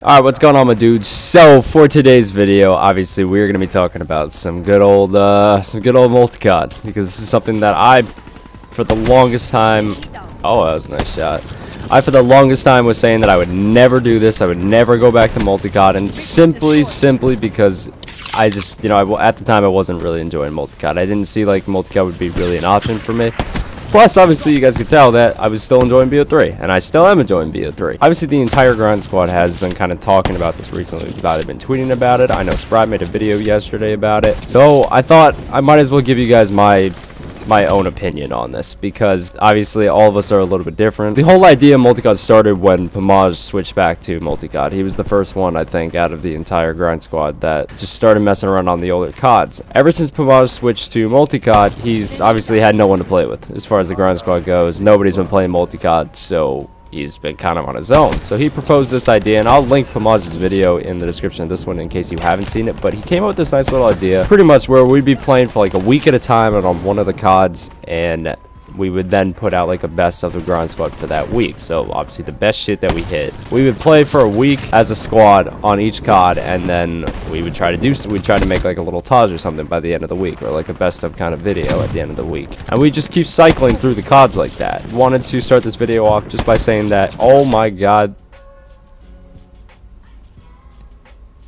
Alright, what's going on, my dudes? So, for today's video, obviously, we're going to be talking about some good old Multicod, because this is something that I, for the longest time... Oh, that was a nice shot. I, for the longest time, was saying that I would never do this, I would never go back to Multicod, and simply because I just, at the time, I wasn't really enjoying Multicod. I didn't see, like, Multicod would be really an option for me. Plus, obviously, you guys could tell that I was still enjoying BO3, and I still am enjoying BO3. Obviously, the entire grind squad has been kind of talking about this recently. They've been tweeting about it. I know Spratt made a video yesterday about it. So, I thought I might as well give you guys my own opinion on this, because obviously all of us are a little bit different. The whole idea of Multicod started when Pamaj switched back to Multicod. He was the first one, I think, out of the entire grind squad that just started messing around on the older CODs. Ever since Pamaj switched to Multicod, he's obviously had no one to play with. As far as the grind squad goes, nobody's been playing Multicod, so he's been kind of on his own. So he proposed this idea, and I'll link Pamaj's video in the description of this one in case you haven't seen it, but he came up with this nice little idea, pretty much where we'd be playing for like a week at a time and on one of the CODs, and we would then put out like a best of the grind squad for that week. So obviously the best shit that we hit, we would play for a week as a squad on each COD, and then we'd try to make like a little Taj or something by the end of the week, or like a best of kind of video at the end of the week, and we just keep cycling through the CODs like that. Wanted to start this video off just by saying that, oh my god,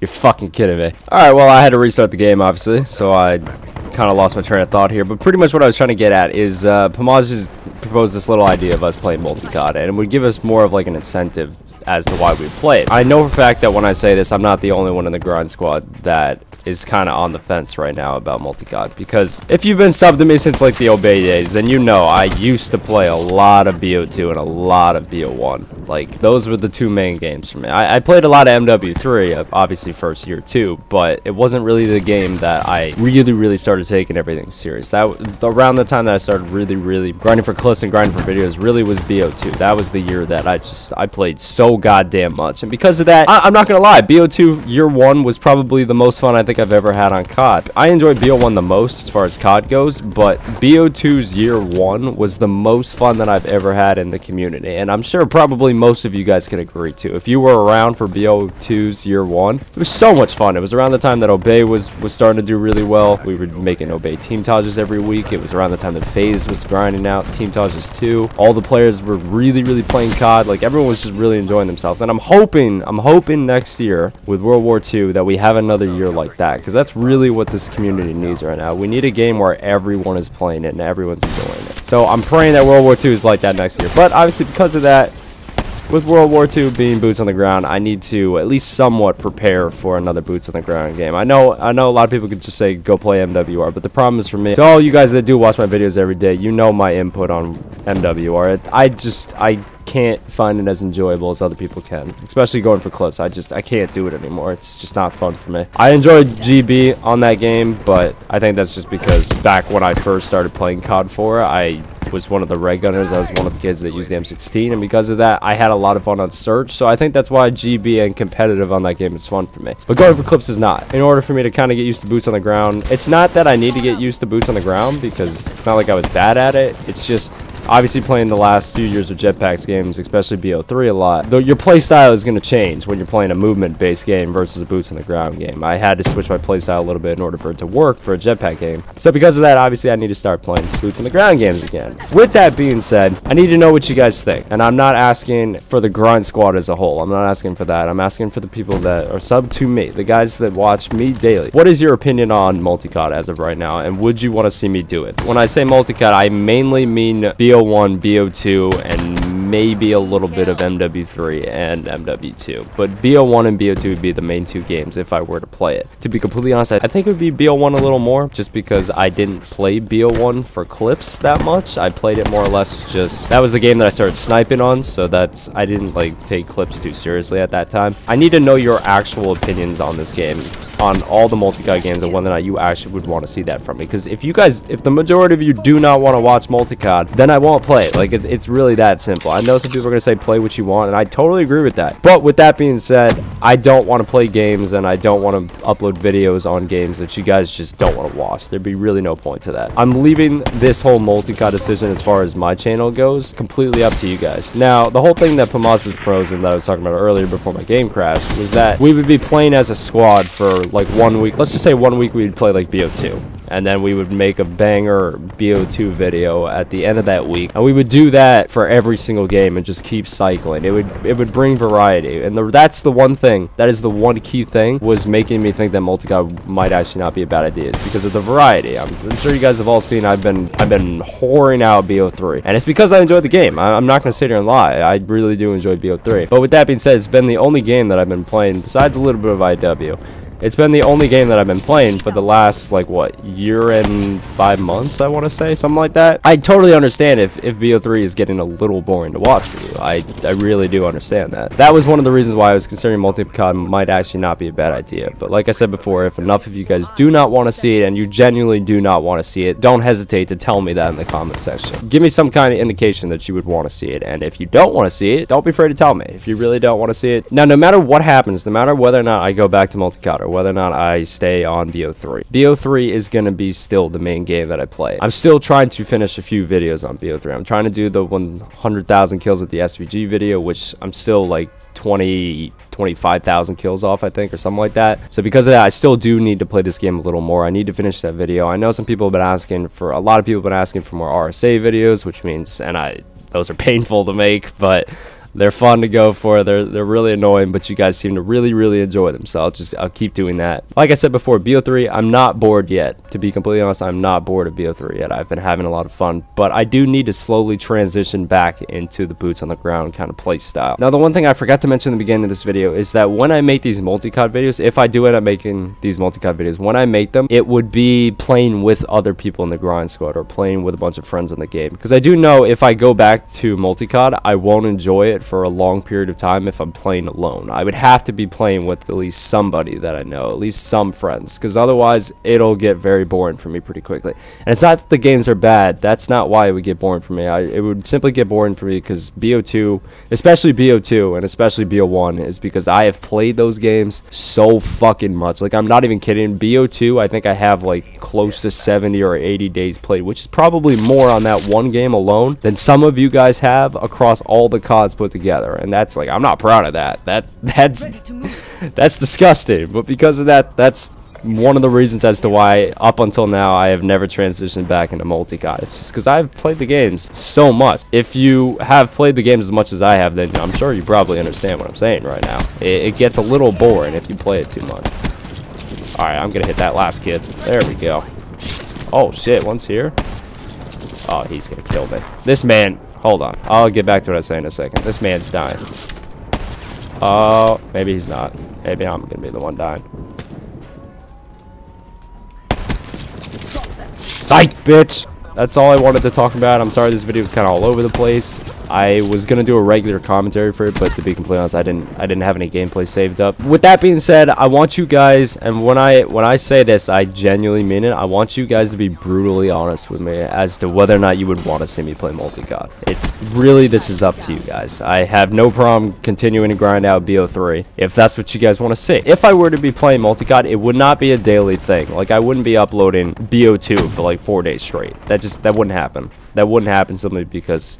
you're fucking kidding me. Alright, well, I had to restart the game, obviously, so I kind of lost my train of thought here, but pretty much what I was trying to get at is Pamaj has proposed this little idea of us playing Multicod, and it would give us more of like an incentive as to why we play it. I know for a fact that when I say this, I'm not the only one in the grind squad that is kind of on the fence right now about Multicod, because if you've been subbed to me since like the Obey days, then you know I used to play a lot of BO2 and a lot of BO1. Like, those were the two main games for me. I played a lot of MW3, obviously first year too, but it wasn't really the game that I really started taking everything serious. That around the time that I started really grinding for clips and grinding for videos really was BO2. That was the year that I played so goddamn much, and because of that, I'm not gonna lie, BO2 year one was probably the most fun I think I've ever had on COD. I enjoyed BO1 the most as far as COD goes, but BO2's year one was the most fun that I've ever had in the community, and I'm sure probably most of you guys can agree too. If you were around for BO2's year one, it was so much fun. It was around the time that Obey was starting to do really well. We were making Obey team Tajas every week. It was around the time that FaZe was grinding out team Tajas too. All the players were really playing COD. Like, everyone was just really enjoying themselves, and I'm hoping next year with World War II that we have another year like that, because that's really what this community needs right now. We need a game where everyone is playing it and everyone's enjoying it. So I'm praying that World War II is like that next year. But obviously, because of that, with World War II being boots on the ground, I need to at least somewhat prepare for another boots on the ground game. I know a lot of people could just say go play MWR, but the problem is for me, to all you guys that do watch my videos every day, you know my input on MWR. I can't find it as enjoyable as other people can, especially going for clips. I can't do it anymore. It's just not fun for me. I enjoyed GB on that game, but I think that's just because back when I first started playing COD 4, I was one of the red gunners. I was one of the kids that used the M16, and because of that, I had a lot of fun on search. So I think that's why GB and competitive on that game is fun for me, but going for clips is not. In order for me to kind of get used to boots on the ground, it's not that I need to get used to boots on the ground, because it's not like I was bad at it. It's just obviously playing the last few years of jetpacks games, especially BO3 a lot, though your playstyle is going to change when you're playing a movement-based game versus a boots on the ground game. I had to switch my playstyle a little bit in order for it to work for a jetpack game. So because of that, obviously I need to start playing boots on the ground games again. With that being said, I need to know what you guys think, and I'm not asking for the grind squad as a whole. I'm not asking for that. I'm asking for the people that are sub to me, the guys that watch me daily. What is your opinion on Multicod as of right now, and would you want to see me do it? When I say Multicod, I mainly mean BO1, BO2, and maybe a little bit of MW3 and MW2, but BO1 and BO2 would be the main two games if I were to play it. To be completely honest, I think it would be BO1 a little more, just because I didn't play BO1 for clips that much. I played it more or less just, that was the game that I started sniping on, so I didn't like take clips too seriously at that time. I need to know your actual opinions on this game on all the Multicod games and whether or not you actually would want to see that from me. Because if the majority of you do not want to watch Multicod, then I won't play it. Like, it's really that simple. I know some people are going to say play what you want, and I totally agree with that. But with that being said, I don't want to play games, and I don't want to upload videos on games that you guys just don't want to watch. There'd be really no point to that. I'm leaving this whole Multicod decision as far as my channel goes completely up to you guys. Now, the whole thing that Pamaj was proposing that I was talking about earlier before my game crashed was that we would be playing as a squad for like 1 week. Let's just say 1 week we'd play like BO2. And then we would make a banger BO2 video at the end of that week. And we would do that for every single game and just keep cycling. It would bring variety. And that's the one thing, that is the one key thing, was making me think that Multicod might actually not be a bad idea. It's because of the variety. I'm sure you guys have all seen I've been whoring out BO3. And it's because I enjoyed the game. I'm not going to sit here and lie. I really do enjoy BO3. But with that being said, it's been the only game that I've been playing, besides a little bit of IW. It's been the only game that I've been playing for the last, like, what, year and 5 months, I want to say, something like that. I totally understand if BO3 is getting a little boring to watch for you. I really do understand that. That was one of the reasons why I was considering Multicod might actually not be a bad idea. But like I said before, if enough of you guys do not want to see it, and you genuinely do not want to see it, don't hesitate to tell me that in the comment section. Give me some kind of indication that you would want to see it. And if you don't want to see it, don't be afraid to tell me if you really don't want to see it. Now, no matter what happens, no matter whether or not I go back to Multicod, whether or not I stay on BO3. BO3 is going to be still the main game that I play. I'm still trying to finish a few videos on BO3. I'm trying to do the 100,000 kills with the SVG video, which I'm still like 25,000 kills off, I think, or something like that. So because of that, I still do need to play this game a little more. I need to finish that video. I know some people have been asking for, a lot of people have been asking for more RSA videos, which means, and those are painful to make, but they're fun to go for. They're really annoying, but you guys seem to really enjoy them. So I'll keep doing that. Like I said before, BO3, I'm not bored yet. To be completely honest, I'm not bored of BO3 yet. I've been having a lot of fun, but I do need to slowly transition back into the boots on the ground kind of play style. Now, the one thing I forgot to mention in the beginning of this video is that when I make these Multicod videos, if I do end up making these Multicod videos, when I make them, it would be playing with other people in the grind squad or playing with a bunch of friends in the game. Because I do know if I go back to Multicod, I won't enjoy it for a long period of time if I'm playing alone. I would have to be playing with at least somebody that I know, at least some friends, because otherwise it'll get very boring for me pretty quickly. And it's not that the games are bad. That's not why it would get boring for me. It would simply get boring for me because BO2, especially BO2 and especially BO1, is because I have played those games so fucking much. Like, I'm not even kidding. BO2, I think I have like close to 70 or 80 days played, which is probably more on that one game alone than some of you guys have across all the CODs put together. And that's like, I'm not proud of that. That's disgusting. But because of that, that's one of the reasons as to why up until now I have never transitioned back into Multicod. It's just because I've played the games so much. If you have played the games as much as I have, then I'm sure you probably understand what I'm saying right now. It gets a little boring if you play it too much. Alright, I'm gonna hit that last kid. There we go. Oh shit, one's here. Oh, he's gonna kill me. This man, hold on. I'll get back to what I was saying in a second. This man's dying. Oh, maybe he's not. Maybe I'm gonna be the one dying. Psych, bitch! That's all I wanted to talk about. I'm sorry this video was kind of all over the place. I was gonna do a regular commentary for it, but to be completely honest, I didn't have any gameplay saved up. With that being said, I want you guys, and when I say this, I genuinely mean it. I want you guys to be brutally honest with me as to whether or not you would want to see me play Multicod. This is up to you guys. I have no problem continuing to grind out BO3 if that's what you guys want to see. If I were to be playing Multicod, it would not be a daily thing. Like, I wouldn't be uploading BO2 for like 4 days straight. That wouldn't happen. That wouldn't happen simply because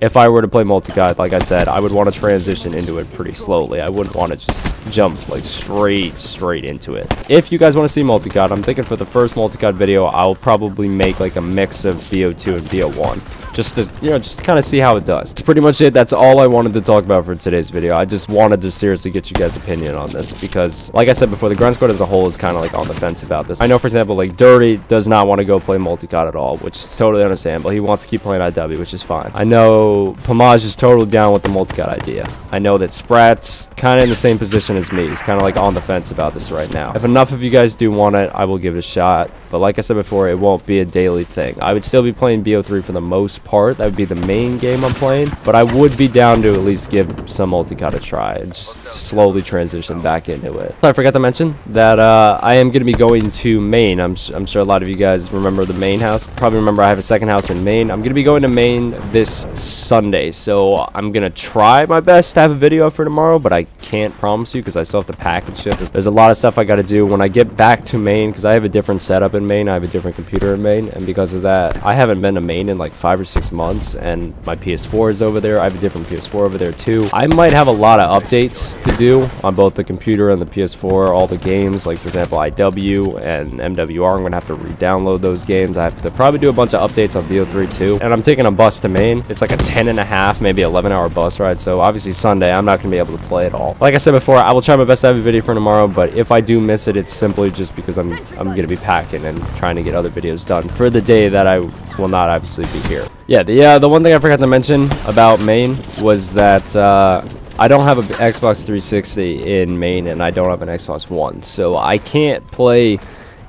if I were to play Multicod, like I said, I would want to transition into it pretty slowly. I wouldn't want to just jump like straight into it. If you guys want to see Multicod, I'm thinking for the first Multicod video, I'll probably make like a mix of BO2 and BO1. Just to, just to kind of see how it does. That's pretty much it. That's all I wanted to talk about for today's video. I just wanted to seriously get you guys' opinion on this because, like I said before, the grind squad as a whole is kind of like on the fence about this. I know, for example, like Dirty does not want to go play Multicod at all, which is totally understandable. He wants to keep playing IW, which is fine. I know know Pamaj is totally down with the Multicod idea. I know that Spratt's kind of in the same position as me. He's kind of like on the fence about this right now. If enough of you guys do want it, I will give it a shot. But like I said before, it won't be a daily thing. I would still be playing BO3 for the most part. That would be the main game I'm playing. But I would be down to at least give some Multicod a try and just slowly transition back into it. I forgot to mention that I am going to be going to Maine. I'm sure a lot of you guys remember the Maine house. Probably remember I have a second house in Maine. I'm going to be going to Maine this Sunday. So I'm going to try my best to have a video for tomorrow, but I can't promise you because I still have to pack and shit. There's a lot of stuff I got to do when I get back to Maine because I have a different setup in Maine. I have a different computer in Maine, and because of that, I haven't been to Maine in like 5 or 6 months, and my PS4 is over there. I have a different PS4 over there too. I might have a lot of updates to do on both the computer and the PS4, all the games, like for example IW and MWR. I'm gonna have to re-download those games. I have to probably do a bunch of updates on BO3 too, and I'm taking a bus to Maine. It's like a 10.5, maybe 11-hour bus ride, so obviously Sunday I'm not gonna be able to play at all. Like I said before, I will try my best to have a video for tomorrow, but if I do miss it, it's simply just because I'm gonna be packing and trying to get other videos done for the day that I will not obviously be here. Yeah, the one thing I forgot to mention about Maine was that I don't have an Xbox 360 in Maine, and I don't have an Xbox One, so I can't play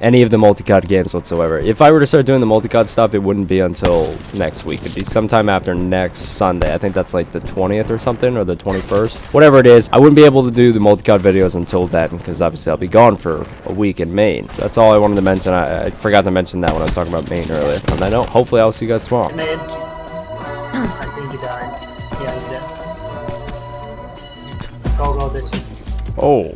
any of the Multicod games whatsoever. If I were to start doing the Multicod stuff, it wouldn't be until next week. It'd be sometime after next Sunday. I think that's like the 20th or something, or the 21st. Whatever it is, I wouldn't be able to do the Multicod videos until then, because obviously I'll be gone for a week in Maine. That's all I wanted to mention. I forgot to mention that when I was talking about Maine earlier. On that note, hopefully I'll see you guys tomorrow. I think he died. Yeah, he's dead. Go this way. Oh.